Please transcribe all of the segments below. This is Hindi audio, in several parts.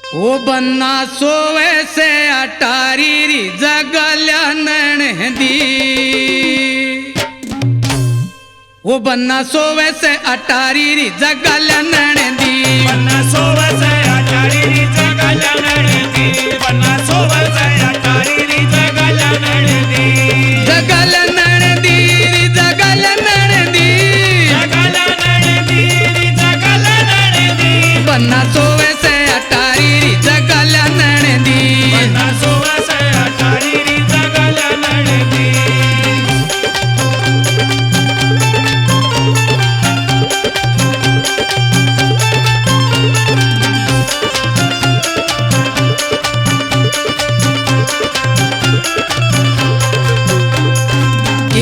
ओ बन्ना सोवे से अटारी री जगल्या नणदी। ओ बन्ना सोवे से अटारी री जगल्या नणदी। बन्ना सोवे से अटारी री जगल्या नणदी। बन्ना सोवे से अटारी री जगल्या नणदी। जगल्या नणदी री जगल्या नणदी। जगल्या नणदी री जगल्या नणदी। बन्ना सोवे से अटारी री जगल्या नणदी। बन्ना सोवे से अटारी री जगल्या नणदी।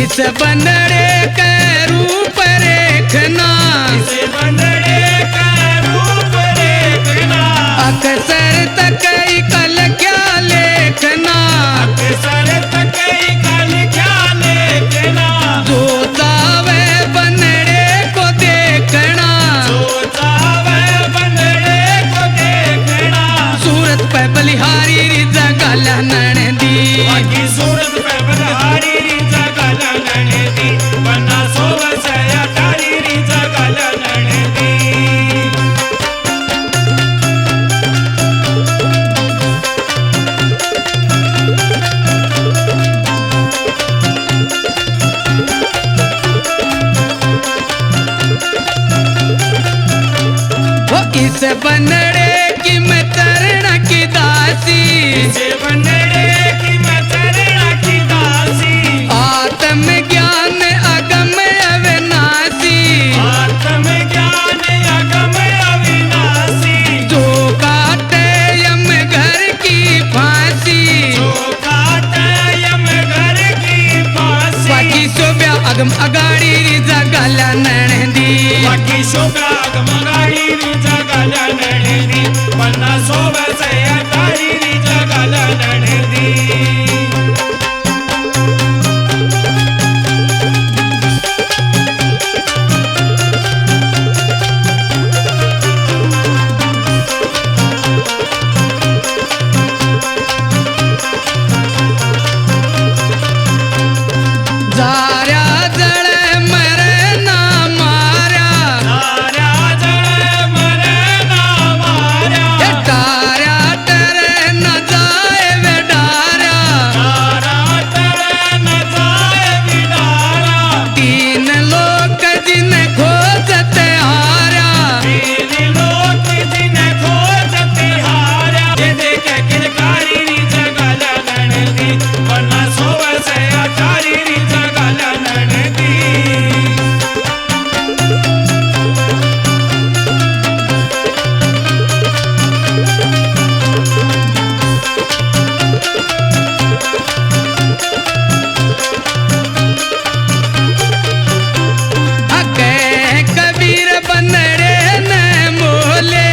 इस बंदड़े के रूप रेखना। इस बंदड़े का रूप देखना। अक्सर तक कल क्या लेखना। अक्सर तक कल क्या लेखना। जो चावे बंदड़े को देखना। जो चावे बंदड़े को देखना। सूरत पे बलिहारी री जगल्या नणदी। बाकी सूरत पे बलिहारी री जगल्या नणदी। बन्ना सोवे से अटारी री जगल्या नणदी। वो इस बंदड़े की मैं तरण की दासी। इस बंदड़े की मैं तरणा की दासी। आत्म ज्ञान अगम अविनाशी। आत्म ज्ञान अगम अविनाशी। जो काटे यम घर की फांसी। जो काटे यम घर की फांसी। बाकी सोब्या अगम अगाड़ी री जगल्या नणदी। बाकी शोभा अगम गाड़ी री जगल्या नणदी। बन्ना सोवे से अटारी री जगल्या नणदी। जार्या जड़ मरे ना मार्या। तारा जड़ मरे ना मार्या। ये डार्या टरे न जाए वे डार्या। तारा तरे न जाए बिडारा। तीन लोक जिन्हें खोजते हार्या। तेरे लोग जिन्हें खोजते हारा। ये देखे किलकारी री जगल्या नणदी। बन्ना सोवे से अटारी री जगल्या नणदी। अके कबीर बंदड़े न मोले।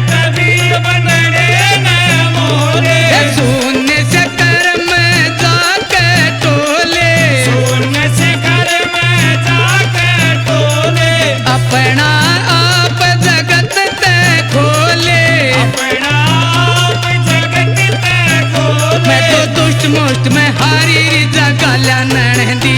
कबीर बंदड़े न मोले। ये शून्य से कर्म जाके टोले। शून्य से घर में जाके टोले। अपना आप जगत ते खोले। अपना आप जगत ते खोले। मैं तो दुष्ट मुष्ट में हारी री जगल्या नणदी।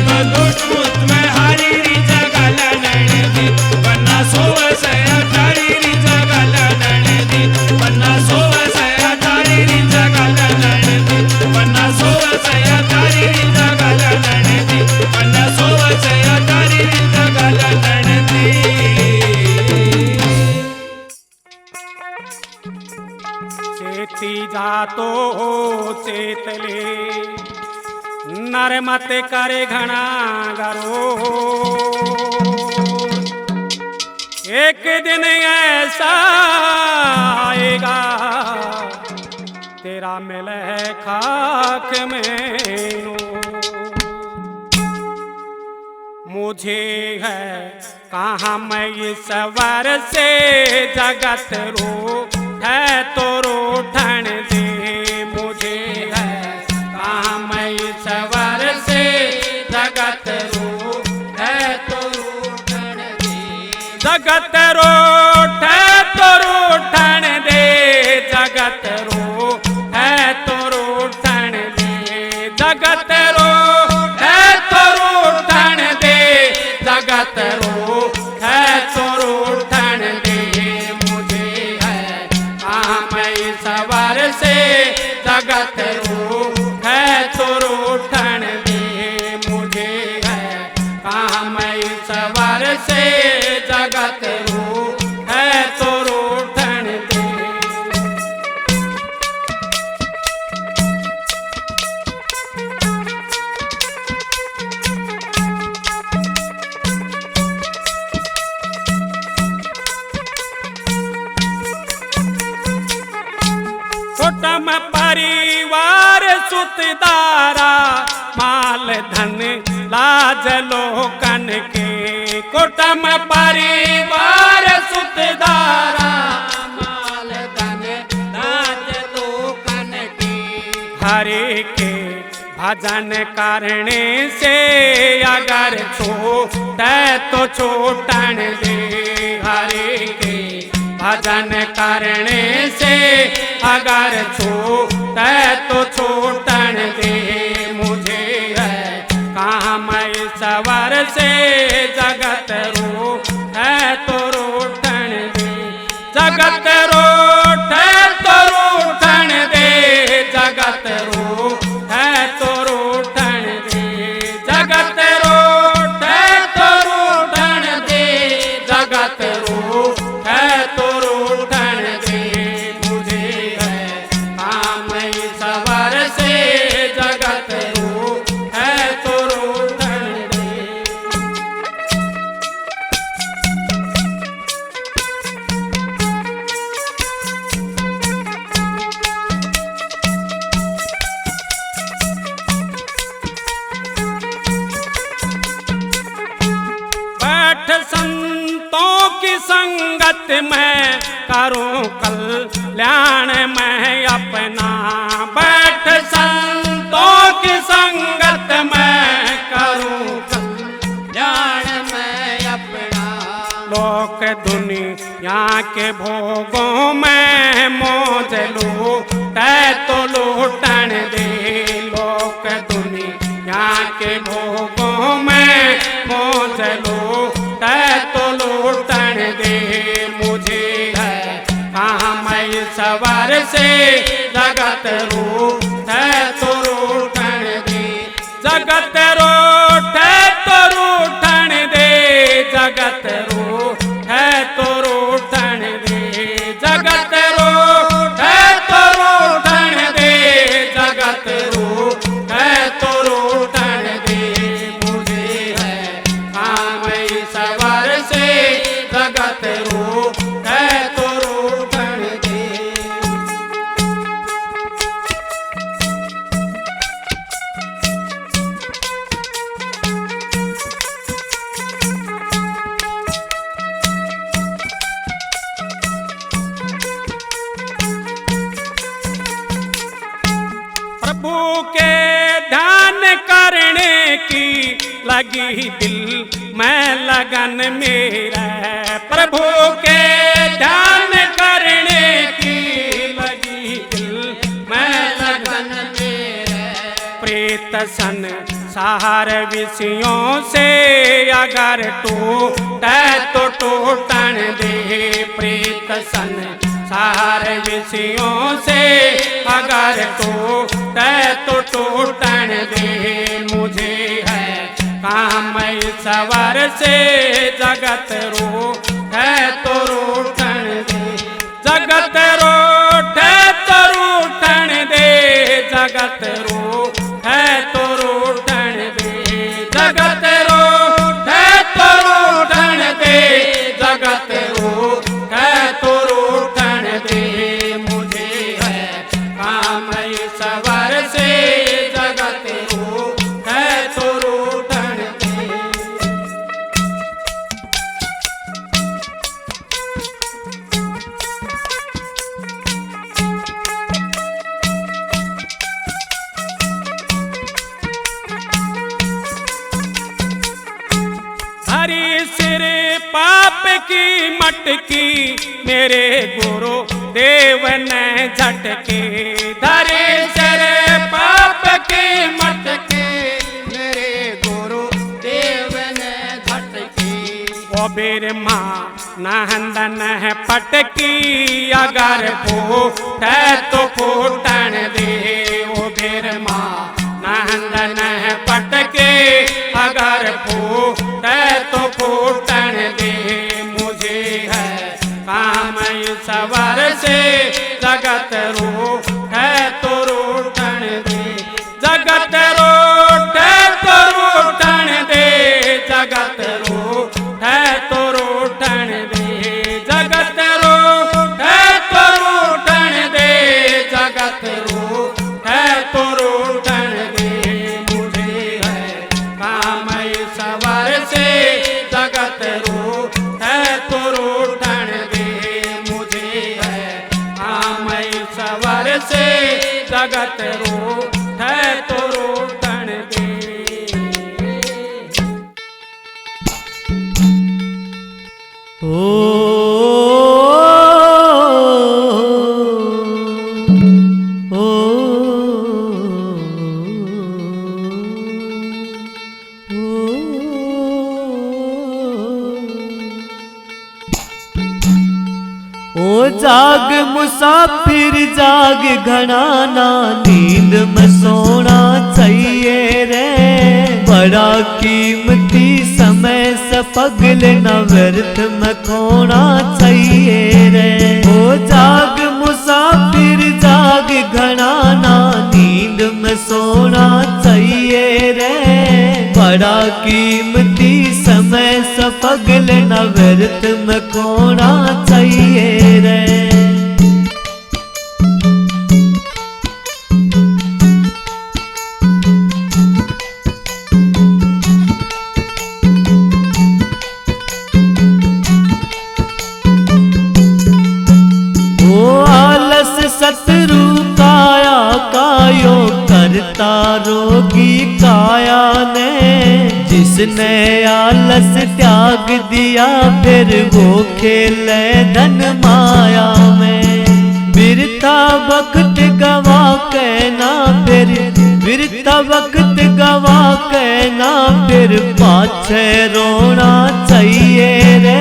तो दुष्ट मुष्ट में हारी री जगल्या नणदी। बन्ना सोवे से अटारी री जगल्या नणदी। बन्ना सोवे से अटारी री जगल्या नणदी। बन्ना सोवे से अटारी री जगल्या नणदी। बन्ना सोवे से अटारी री जगल्या नणदी। चेती जातो चेतले नर मत करे घना गरो। एक दिन ऐसा आएगा तेरा मिले खाक में नो। मुझे है कहाँ मैं इस वर से जगत रो है तो रूठन दे। मुझे है कहाँ मैं इस वर से जगत रो है तो रूठन दे। जगत रूठ तो रूठन दे। जगत रूठे तो रूठन दे मुझे है काम ईश्वर से जगत रूठे तो रूठन दे। कुटुम परिवार सुतदारा माल धन लाज लोकन के कुटुम परिवार सुतदारा माल धन लाज लोकन की हरि के भजन करने से अगर छूटे तो छूटन दे हरि के भजन करने से अगर छूटे तो छूटन दे मुझे है काम ईश्वर से जगत रूठे तो रूठन दे जगत रूठे तो रूठन दे जगत रूठे तो रूठन दे जगत रूठे तो रूठन दे जगत रूठे तो रूठन दे मुझे है काम ईश्वर से जगत रूठे तो रूठन दे। बैठ संतों की संगत में करूं कल्याण मैं अपना बैठ संतों की संगत में करूं जान मैं अपना लोक दुनिया के भोगों में मौज लूटे तो लूटन दे लोक दुनिया के भोगों में मौज लूटे तो लूटन दे मुझे है काम ईश्वर से जगत रूठे तो रूठन दे जगत रूठे तो रूठन दे जगत रूठे तो रूठन दे जगत रूठे तो रूठन दे जगत रूठे तो रूठन दे मुझे है काम ईश्वर से जगत रूठे तो रूठन दे। प्रभु के ध्यान करने की लगी दिल में लगन मेरा प्रभु के ध्यान करने की लगी दिल में लगन मेरा प्रेत सन सार विषयों से अगर टूटे तो टूटन दे प्रेत सन सार विषयों से अगर टूटे तो टूटन दे मुझे है काम ईश्वर से जगत रूठे तो रूठन दे जगत रूठे तो रूठन दे जगत रूठे तो रूठन दे जगत रूठे तो रूठन दे जगत रूठे तो रूठन दे मुझे है काम ईश्वर से जगत रूठे तो रूठन दे। हरी सिर पाप की मटकी मेरे गुरु देव ने झटके धरे सिर पाप की मटके मेरे गुरु देव ने झटके ओ बिरमा नंदन है पटकी अगर फूटे तो फूटन दे ओ बेर माँ नंदन है पटके अगर फूटे तो फूटन दे मुझे है काम सवर से जगत रूठे तो रूठन दे जगत रूठे तो रूठन दे जगत रूठे तो रूठन दे जगत रूठे तो रूठन दे जगत रूठे तो रूठन दे मुझे है काम सवर से जगत रूठे तो रूठन दे मुझे है काम सवर से जगत रूठे तो रूठन दे। ओ जाग मुसाफिर जाग घनाना नींद में सोना चाहिए रे बड़ा कीमती समय से पगल न व्यर्थ में खोना चाहिए रे ओ जाग मुसाफिर जाग घनाना नींद में सोना चाहिए रे बड़ा कीमती समय से पगल न व्यर्थ में खोना चाहिए रे। शत्रु काया कायो करता रोगी काया ने जिसने आलस त्याग दिया फिर वो खेले धन माया में बिरता वक्त गवा के ना फिर बिरता वक्त गवा के ना फिर पाछे रोना चाहिए रे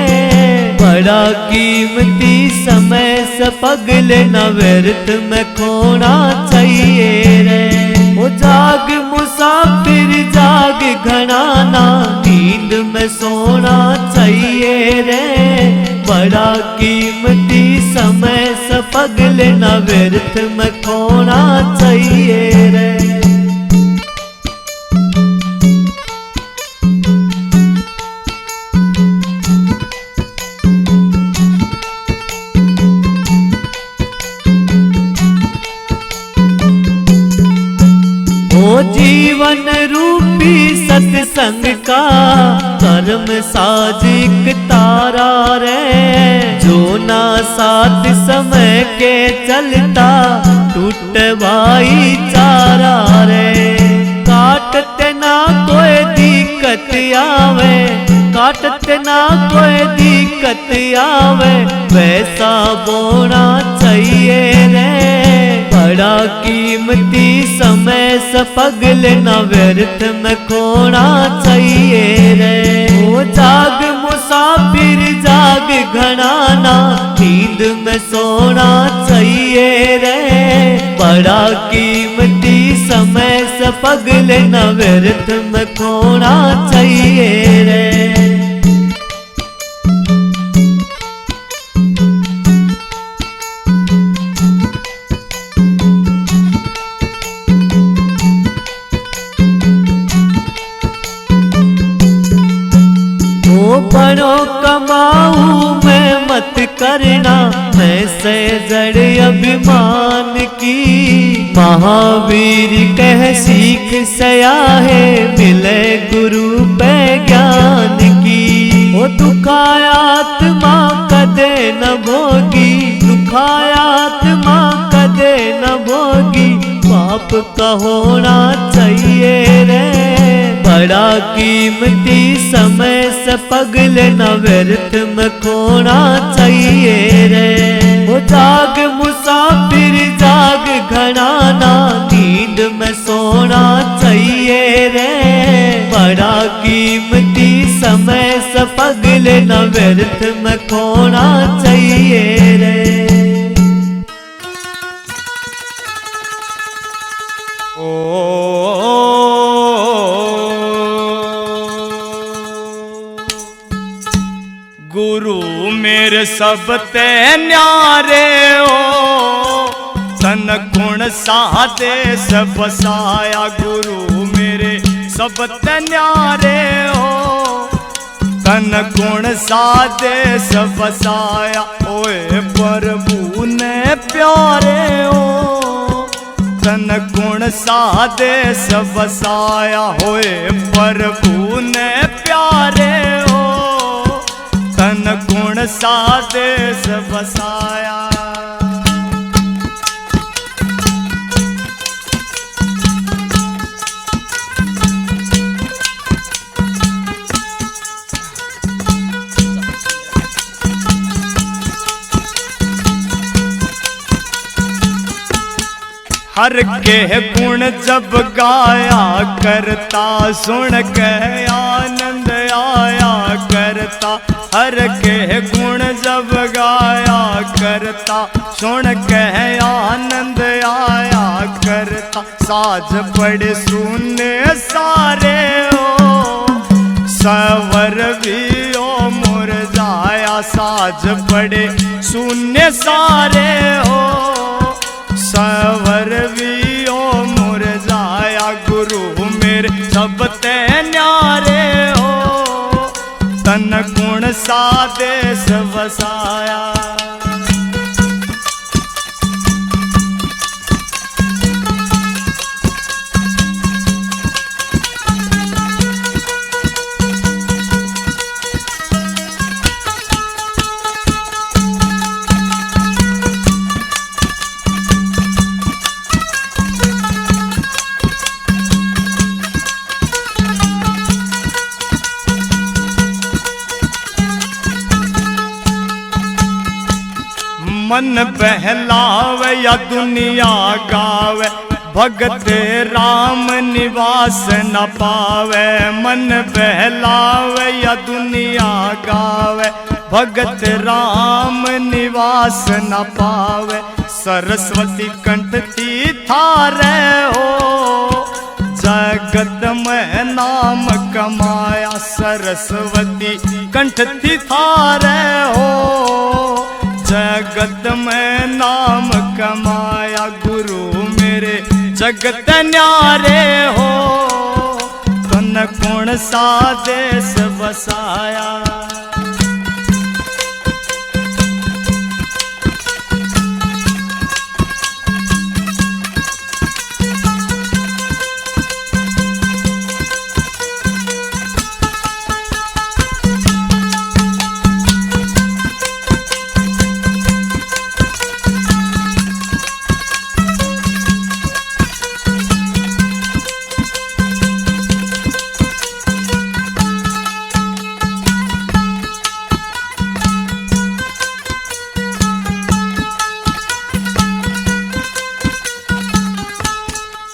बड़ा कीमती समय से पगल न व्यर्थ में खोना चाहिए रे ओ जाग मुसाफिर जाग घनाना नींद में सोना चाहिए रे बड़ा कीमती समय से पगल न व्यर्थ में खोना चाहिए रे। जीवन रूपी सत्संग का कर्म साजिक तारा रे जो ना साथ समय के चलता टूटवाई चारा रे काटते ना कोई दिक्कत आवे काटते ना कोई दिक्कत आवे वैसा बोना चाहिए रे बड़ा कीमती समय से पगल न व्यर्थ में खोना चाहिए रे ओ जाग मुसाफिर जाग घनाना नींद में सोना चाहिए रे बड़ा कीमती समय से पगल न व्यर्थ में खोना चाहिए रे। बड़ो कमाऊ मैं मत करना मैं से जड़ अभिमान की महावीर कह सीख सयाहे मिले गुरु पे ज्ञान की ओ दुखायात्मा कदे न भोगी दुखायात्मा कदे न भोगी पाप का होना चाहिए रे बड़ा कीमती समय से पगल न व्यर्थ में खोना चाहिए रे ओ जाग मुसाफिर जाग घनाना नींद में सोना चाहिए रे बड़ा कीमती समय से पगल न व्यर्थ में खोना चाहिए रे। गुरु मेरे सब ते न्यारे हो, तन गुण साधे सब बसाया। गुरु मेरे सब ते न्यारे हो, तन गुण साधे सब बसाया। ओए प्रभु ने प्यारे हो, तन गुण साधे सब बसाया। होए प्रभु ने प्यारे हो, तन गुण साधे सब बसाया। हर के गुण जब गाया करता, सुन के आनंद आया करता। हर के गुण जब गाया करता, सुन के आनंद आया करता। साज बड़े सुने सारे हो, सवर भी ओ मुरझाया। साज बड़े सुने सारे हो, सवर भी ओ मुरझाया। गुरु मेरे सब ते न्यारे हो, तन गुण साधे सब बसाया। मन बहलावे या दुनिया गावे, भगत राम निवास न पावे। मन बहलावे या दुनिया गावे, भगत राम निवास न पावे। सरस्वती कंठ थी थारे हो, जगत में नाम कमाया। सरस्वती कंठ थी थारे हो, जगत में नाम कमाया। गुरु मेरे जगत न्यारे हो, तन गुण साधे सब बसाया।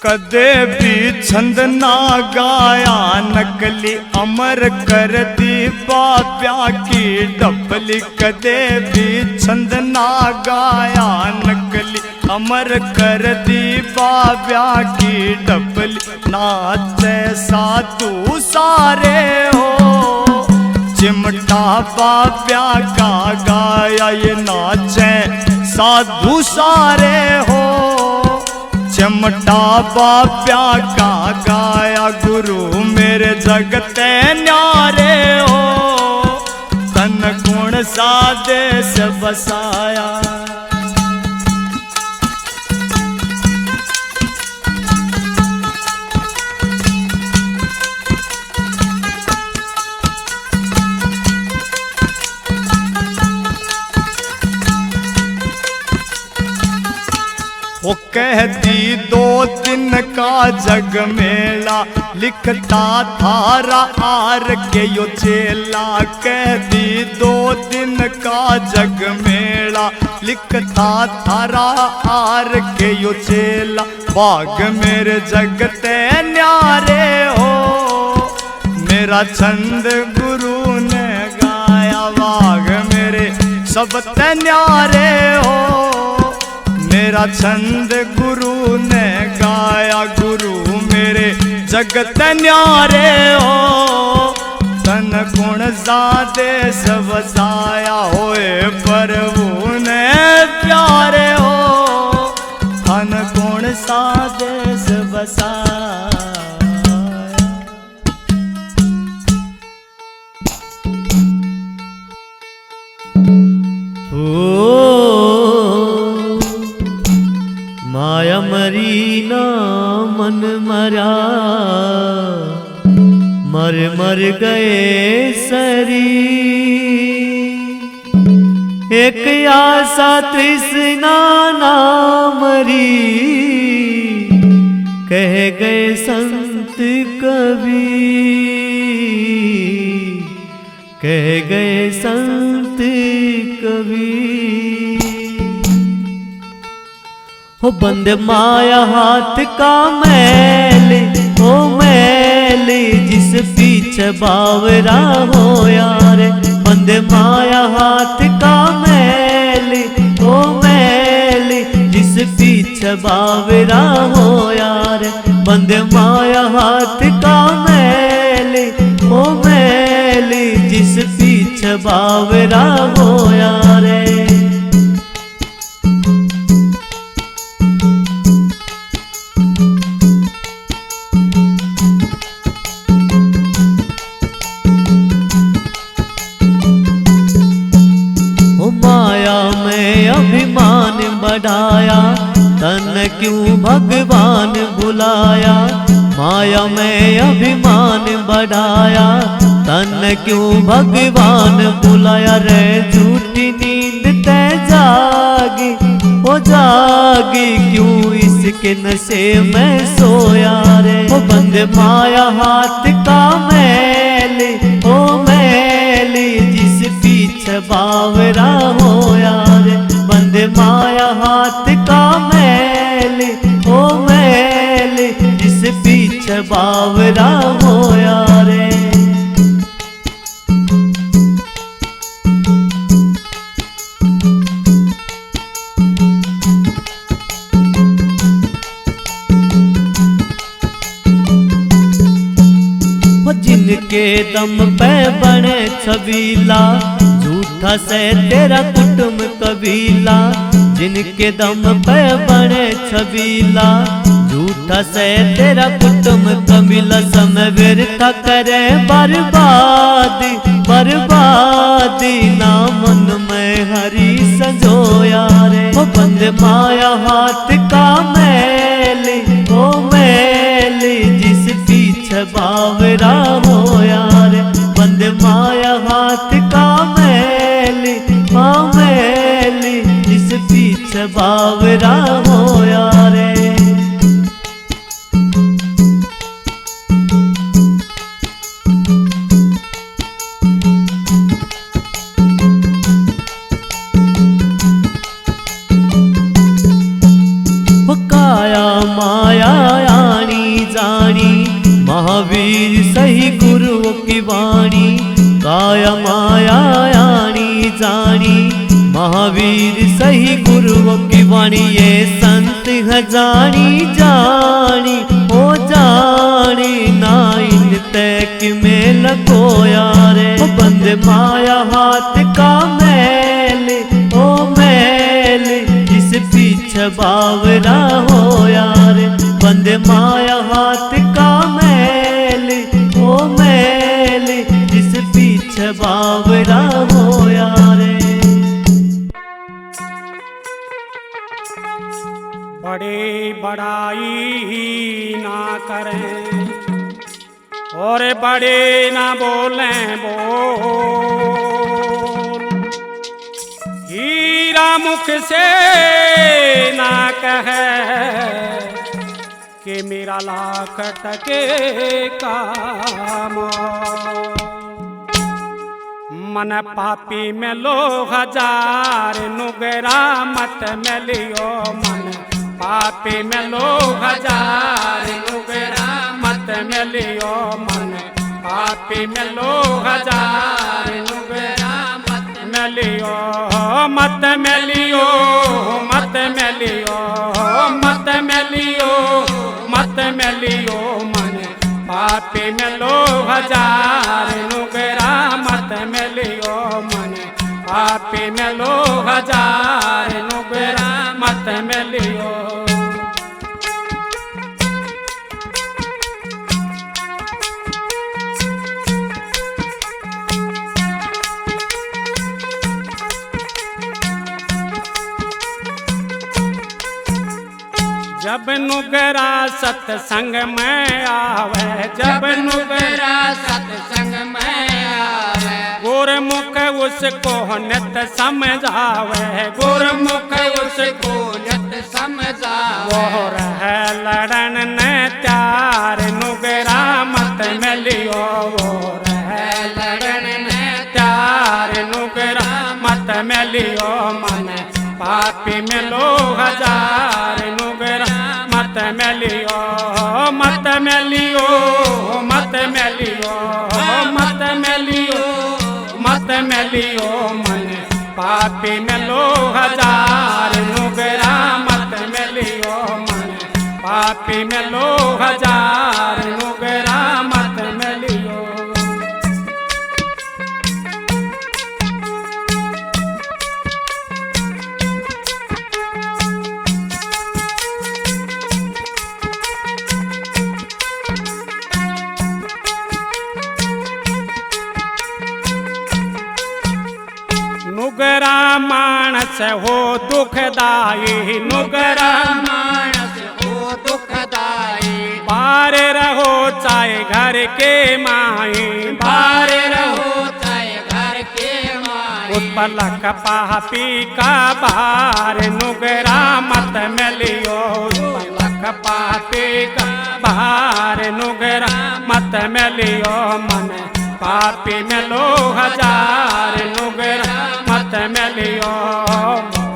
कदे भी छंद ना गाया नकली, अमर कर दी बाप्या की डबली। कदे भी छंद ना गाया नकली, अमर कर दी बाप्या की डबली। नाचे साधु सारे हो, चिमटा बाप्या का गाया। ये नाचे साधु सारे हो, चमटा बाप्या का गाया। गुरु मेरे जगत न्यारे हो, तन गुण साधे सब बसाया। वो कहती 2 दिन का जग मेला, लिखता थारा आर के यो चेला। कहती 2 दिन का जग मेला, लिखता थारा आर के यो चेला। बाग मेरे जगते न्यारे हो, मेरा छंद गुरु ने गाया। राग मेरे सब ते न्यारे हो। मेरा छंद गुरु ने गाया, गुरु मेरे जगत न्यारे हो। तन गुण जादे सब साया होए, प्रभु ने प्यारे हो। तन गुण सादे सब साया। माया मरी ना मन मरा, मर मर गए शरीर। एक आशा तृष्णा ना मरी, कह गए संत कबीर, कह गए संत कबीर। हो बंद माया हाथ का मैल, ओ मैल जिस पीछे बावरा हो यार। बंद माया हाथ का मैल, ओ मैल जिस पीछे बावरा हो यार। बंद माया हाथ का मैल, ओ मैल जिस पीछे बावरा हो यार। माया में अभिमान बढ़ाया, तन क्यों भगवान बुलाया। माया में अभिमान बढ़ाया, तन क्यों भगवान बुलाया। रे झूठी नींद ते जागी, ओ जागी क्यों इसके नशे में सोया रे। ओ बंद माया हाथ का मैल, ओ मैल जिस पीछे बावरा हो यार। बंद माया हाथ का मैल, ओ मैल जिस पीछे बावरा हो यार। जिनके दम पे बने छबीला, झूठा से तेरा कुटुंब कबीला। जिनके दम पे बने छबीला, झूठा से तेरा कुटुंब कबीला। समय व्यर्थ करे बर्बादी, बर्बादी ना मन में हरी सजोया रे। ओ बंद माया हाथ का मैल, ओ मैल जिस पीछे बावरा हो यार। बंद माया हाथ का मैल, हाँ मैल जिस पीछे बावरा हो यार। काया माया आनी जानी, महावीर सही गुरुओं की वाणी। काया माया आनी जानी, महावीर सही गुरुओं की वाणी। ये संत है जानी जानी, ओ जानी ना इन तक में लगोया रे। ओ बंद माया हाथ का मैल, ओ मैल जिस पीछे बावरा हो यार। बंद माया हाथ का मैल, ओ मैल जिस पीछे बावरा हो यार। बड़ी बड़ाई ना करें और बड़े ना बोलें बोल। हीरा मुख से ना कहे कि मेरा लाख टके का मोल। मन पापी में लो हजार नुगरा मत में लियो। मन पापी में लो हजार नुगरा मत में लियो। मन पापी में लो हजार नुगरा मत मिलियो मत मिलियो मत मिलियो मत मिलियो मत मिलियो मन पापी मिलो हजार नुगरा मत मिलियो मन पापी मिलो हजार नुगरा मत मिलियो जब नुगरा सत्संग में आवे जब नुगरा सत्संग में आवे गुरमुख उसको नित समझावे गुरमुख उसको नित समझावे वो रह लड़न न त्यार नुगरा मत मिलियो वो रह लड़न न त्यार नुगरा मत मिलियो मन पापी मिलो हजार नुगरा मत मिलियो मत मिलियो मत मिलियो मत मिलियो मत मिलियो मन पापी मिलो हजार नुगरा मत मिलियो मन पापी मिलो हजार नुगरा मत मिलियो नुगरा मानस हो दुखदाई नुगरा मानस हो दुखदाई बार रहो चाहे घर के माई बार रहो चाहे घर के माई उत्पलक पापी का बार नुगरा मत मिलियो उत्पलक पापी का बार नुगरा मत मिलियो मन पापी मिलो हजार नुगरा मत मिलियो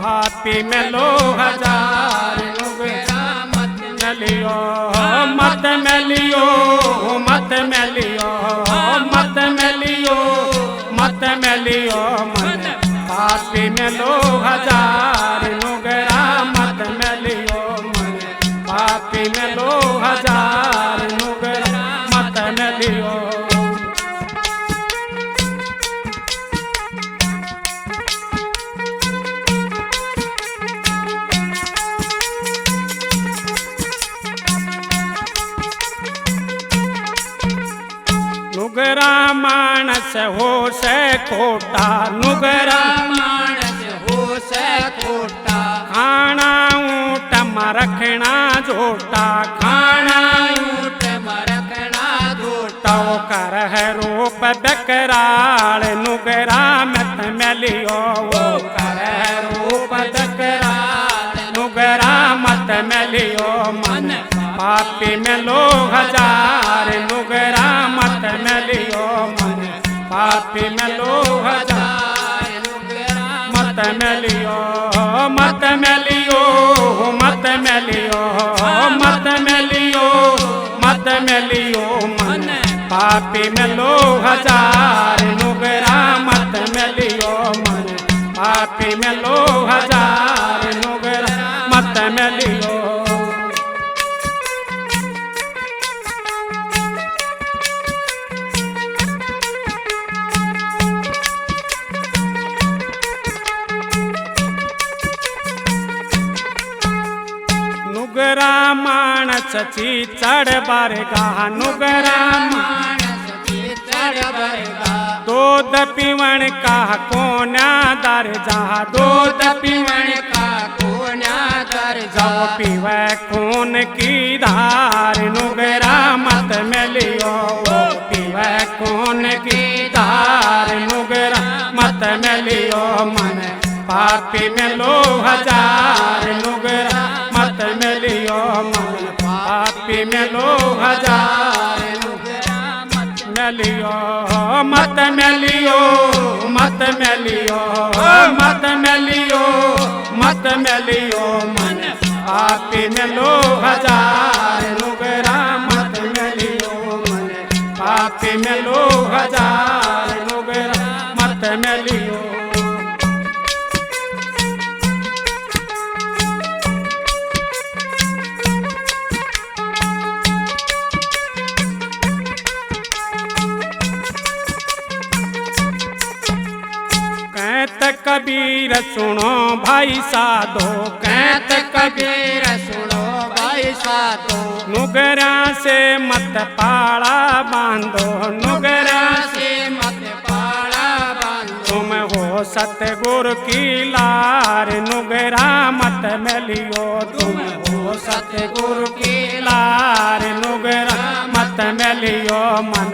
पापी मिलो हजार नुगरा मत मिलियो मत मिलियो मत मिलियो मत मिलियो मत मिलियो मन पापी मिलो हजार नुगरा मत मिलियो मन पापी मिलो हजार नुगरा मत मिलियो नुगरा मानस हो से खोटा नुगरा मानस हो से खोटा खाना ऊट रखना झोटा खाना ऊट मरकना झूठा तो कर है रूप बकराल नुगरा मत मिलियो वो कर है रूप बकराल नुगरा मत मिलियो मन पापी मिलो हजार नुगरा मत मिलियो मन पापी मिलो हजार मत मिलियो मत मिलियो मत मिलियो मत मिलियो मत मिलियो मन पापी मिलो हजार नुगरा मत मिलियो मन पापी मिलो हजार नुगरा मत मिलियो नुगरा मानस ची चढ़ बरगा नुगरा मानस की चढ़ बरगा दूध पीवण का कोन्या दर जा दूध पीवण का कोन्या दर जाओ पीवे खून की धार नुगरा मत मिलियो पीवे खून की धार नुगरा मत मिलियो मन पापी मिलो हजार नुगरा मत मिलियो मन पापी मिलो हजार मिलियो मत मिलियो मत मिलियो मत मिलियो मत मिलियो मन पापी मिलो हजार नुगरा मत मिलियो मन पापी मिलो हजार नुगरा मत मिलियो सुनो भाई साधो कहत कबीर सुनो भाई साधो नुगरा से मत पाड़ा बांधो नुगरा से मत पाड़ा बांधो तुम हो सतगुरु की लार नुगरा मत मिलियो तुम हो सतगुरु की लार नुगरा मत मिलियो मन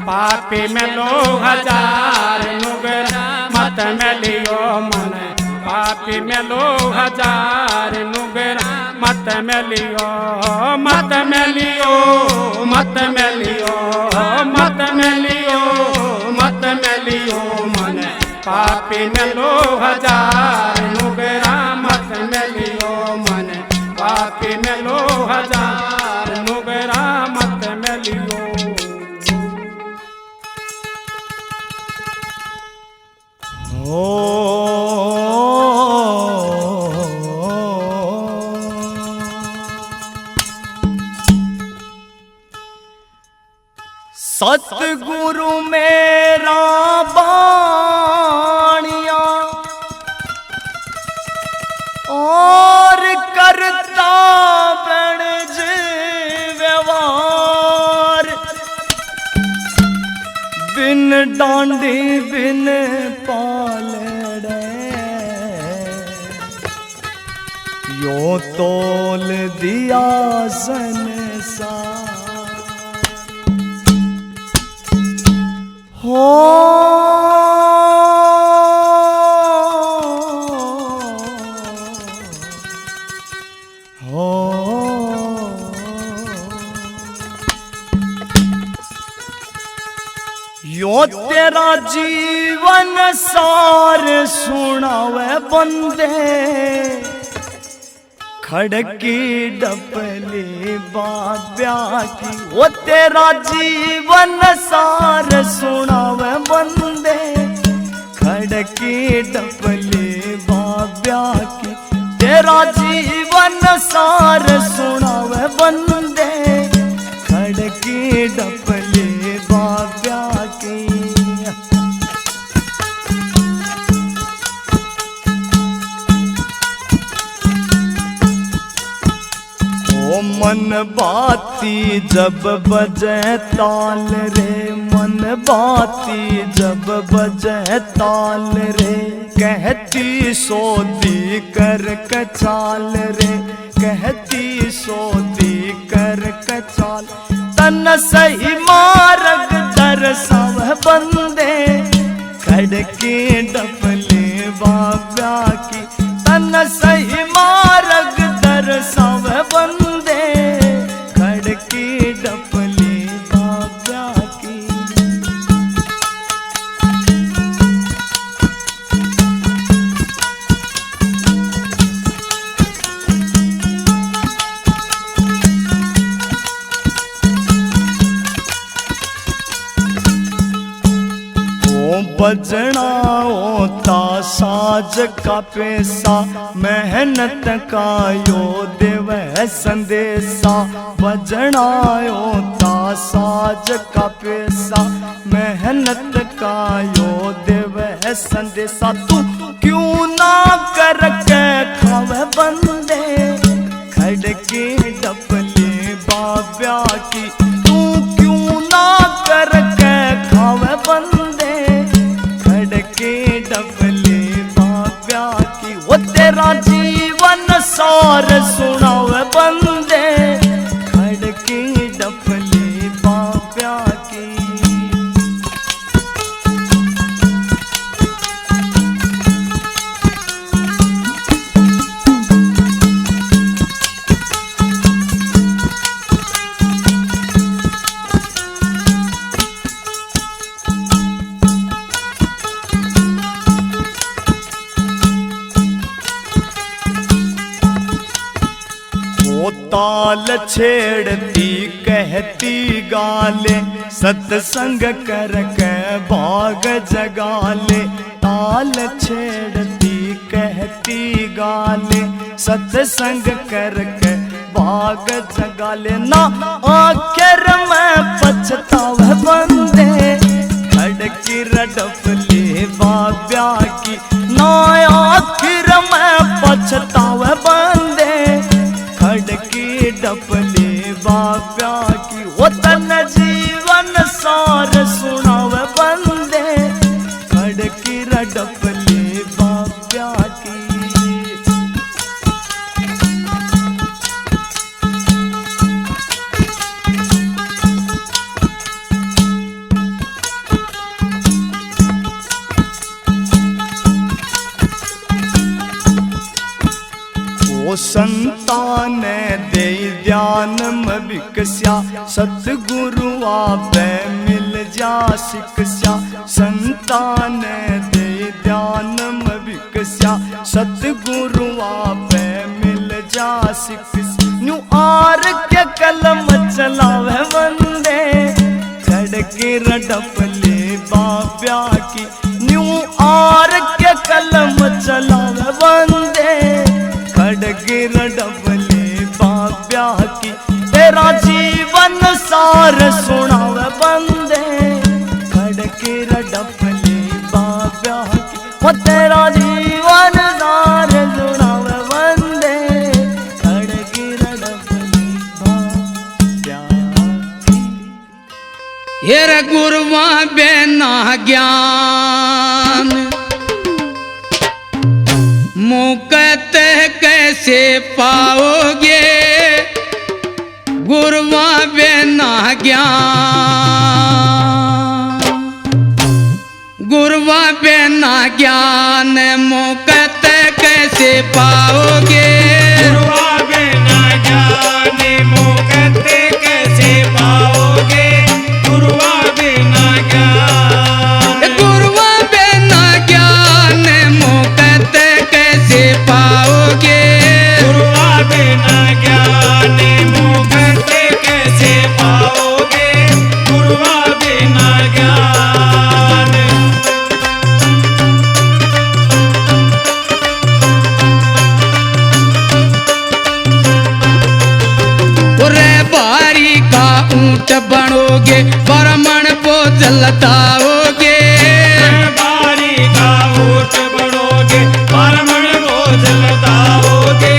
पापी मिलो हजार नुगरा मत मिलियो मन पापी मिलो हजार नुगरा मत मिलियो मत मिलियो मत मिलियो मत मिलियो मत मिलियो मन पापी मिलो हजार नुगरा मत मिलियो मन पापी मिलो हजार नुगरा मत मिलियो। सतगुरु मेरा बाणिया और करता बणज व्यवहार बिन डांडी बिन पालड़े यो तोल दिया संसार हो यो तेरा जीवन सार सुनावे बंदे खड़की डपली बाब्या की वो तेरा जीवन सार सुनावे बंदे खड़की डपली बाब्या की तेरा जीवन सार सुनावे बंदे खड़की डपली बाब्या की मन बाती जब बजे ताल रे मन बाती जब बजे ताल रे कहती सोदी कर कचाल रे कहती सोदी कर कचाल तन सही मार्ग दर्शाव बंदे खड़के डपले बाब्या की तन सही मार्ग दर्शाव बंदे खड़की डपली बाब्या की बजना होता साज का पैसा मेहनत का यो देव संदेशा बजना होता साज का पैसा मेहनत का यो देव संदेशा तू क्यों ना करके खावे बंदे खड़के डपले बाब्या की तू क्यों ना करके खावे बंदे के डबले बाब्या की वो तेरा जीवन सार सुनावे बंदे खड़के डबले बाब्या की ताल छेड़ती कहती गाले सत्संग करके भाग जगाले ताल छेड़ती कहती गाले सत्संग करके भाग जगाले ना आखिर में पछतावे बंदे खड़की रडफले बाब्या की ना आखिर में पछतावे बंदे खड़की डपले बाप्या की वो तन जीवन सार सुनावे बंदे खड़की डपले बाप्या की। वो संतान दे ध्यान में विकस्या सतगुरु आपे मिल जा शिक्षा। संतान दे ध्यान में विकस्या सतगुरु आपे मिल जा शिक्षा। न्यू आर के कलम चलावे वंदे खड़के रडपले बाप्या की। न्यू आर के कलम चलावे वंदे खड़गिर डबले बाप्या की। तेरा जीवन सार सुनावे बंदे खड़गिर डबले बाप्या की। वो तेरा जीवन सार सुनावे बंदे खड़गिर डबले बाप्या की। हेर गुरुआ बेना ज्ञान मुकत कैसे पाओगे गुरुआ बिना ज्ञान। गुरुआ बिना ज्ञान मुकत कैसे पाओगे। गुरुआ बिना ज्ञान मुकत कैसे पाओगे। गुरुआ बिना ज्ञान। गुरुआ बिना ज्ञान मुकत कैसे पाओगे। गुरुआ बिना ज्ञान मुकत कैसे पाओगे। गुरुआ बिना ज्ञान। रे बारी का ऊंट बनोगे ब्राह्मण को जलताओगे। बारी का ऊंट बनोगे ब्राह्मण को जलताओगे।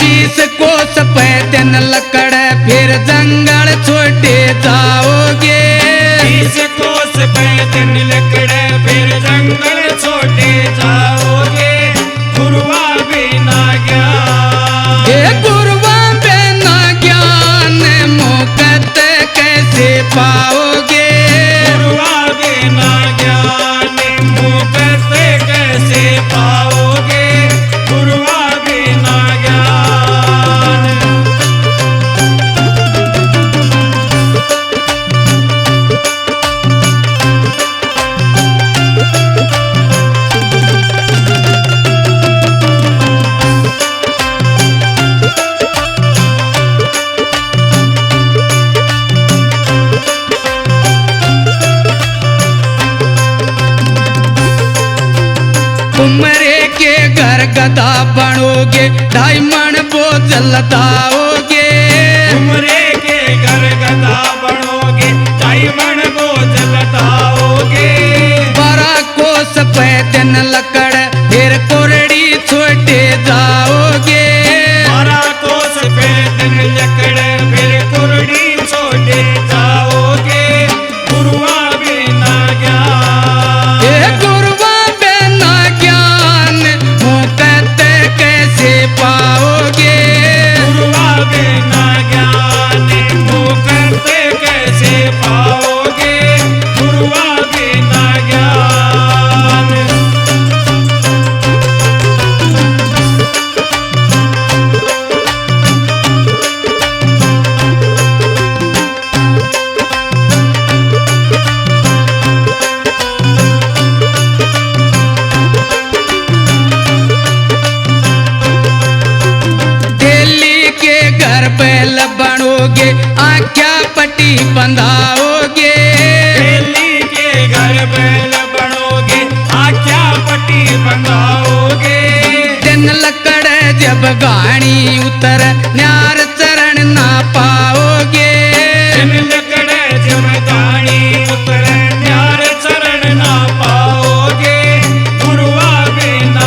20 कोस पैदन लकड़ फिर जंगल छोटे जाओगे। 20 कोस पैदन लकड़ फिर जंगल छोटे जाओगे। गुरुआ बिना ज्ञान। हे गुरुआ बिना ज्ञान मुकत कैसे पाओगे। गुरुआ बिना ज्ञान मुकत कैसे पाओगे। गुरुआ बिना ज्ञान। कुमरे के घर गदा बनोगे 2.5 मन बोझ लदाओगे। उमरे के घर गदा बनोगे 2.5 मन बोझ लदाओगे। 12 कोस पैदन लकड़ फिर कोरड़ी छोटे जाओगे। 12 कोस पैदन लकड़ फिर कुरड़ी छोटे जाओगे। गुरुआ बिना ज्ञान। हे गुरुआ बिना ज्ञान मुकत कैसे पाओगे। गुरुआ बिना ज्ञान मुकत कैसे पाओगे। गुरुआ बिना ज्ञान। दिल्ली के घर बैल बनोगे आख्या पट्टी बंधाओगे। दिल्ली के घर बैल बनोगे आख्या पट्टी बंधाओगे। दिन लकड़ जब गाड़ी उतर न्यार चरण ना पाओगे। दिन लकड़ जब गाड़ी उतर न्यार चरण ना पाओगे। गुरुआ बिना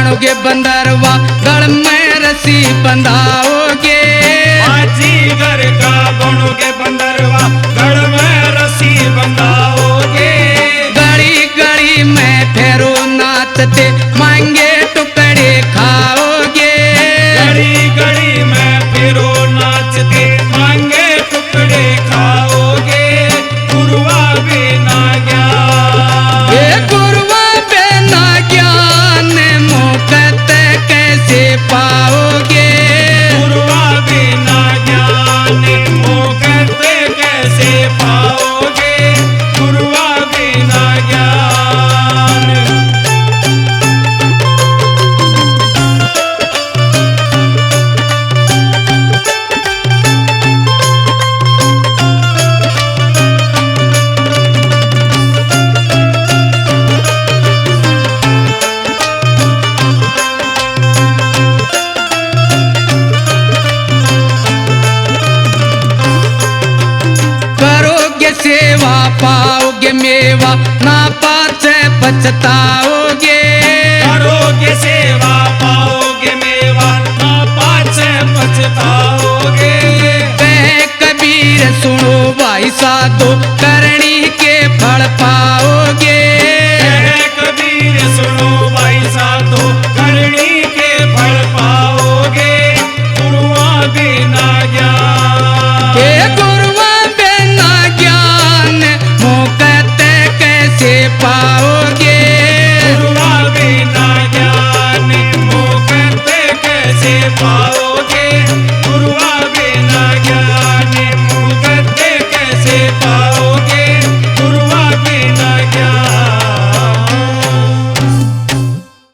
बनोगे बंदरवा गढ़ में रस्सी बंधाओगे। माझी घर का बनोगे बंदरवा गढ़ में रस्सी बंधाओगे। गड़ी गड़ी में फेरो नाचते मांगे टुकड़े खाओगे। गड़ी गड़ी में फेरो नाचते मांगे टुकड़े खाओगे। गुरुआ बिना ज्ञान ये गुरुआ बिना ज्ञान मुक्त कैसे पाओगे। गुरुआ बिना ज्ञान मुक्त कैसे पाओगे। गुरुआ बिना ज्ञान करोगे सेवा पाओगे मेवा ना पाछे पछताओगे। करोगे सेवा पाओगे मेवा ना पाछे पछताओगे। कहे कबीर सुनो भाई साधो करनी के फल पाओगे।